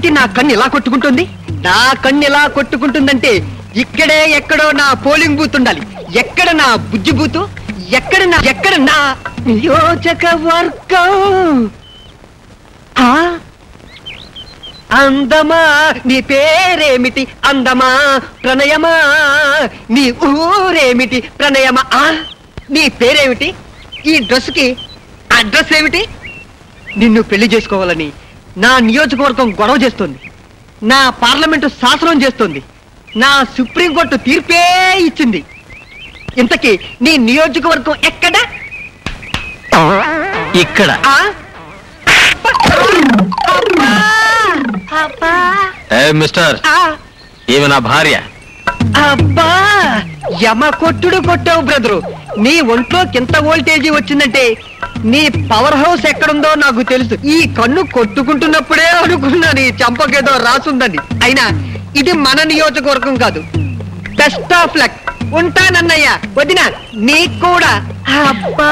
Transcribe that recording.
ఏమిటి నా కన్ను ఇలా కొట్టుకుంటుంది? నా కన్ను ఇలా కొట్టుకుంటుందంటే ఇక్కడే ఎక్కడో నా పోలింగ్ బూత్ ఉండాలి. ఎక్కడ నా బుజ్జి బూతు? ఎక్కడ నా నియోజకవర్గం? అందమా నీ పేరేమిటి? అందమా ప్రణయమా నీ ఊరేమిటి? ప్రణయమా నీ పేరేమిటి? ఈ డ్రెస్కి అడ్రస్ ఏమిటి? నిన్ను పెళ్లి చేసుకోవాలని నా నియోజకవర్గం గొడవ చేస్తుంది. నా పార్లమెంటు శాసనం చేస్తుంది. నా సుప్రీంకోర్టు తీర్పే ఇచ్చింది. ఇంతకీ నీ నియోజకవర్గం ఎక్కడ? ఇక్కడ. మిస్టర్, ఈమె నా భార్య. అబ్బా, యమ కొట్టుడు కొట్టావు బ్రదరు. నీ ఒంట్లో కింత వోల్టేజీ వచ్చిందంటే నీ పవర్ హౌస్ ఎక్కడుందో నాకు తెలుసు. ఈ కన్ను కొట్టుకుంటున్నప్పుడే అనుకున్నా నీ చంపకేదో రాసుందని. అయినా ఇది మన నియోజకవర్గం కాదు. Best of luck. ఉంటానన్నయ్య. వదినా నీకు కూడా. అబ్బా.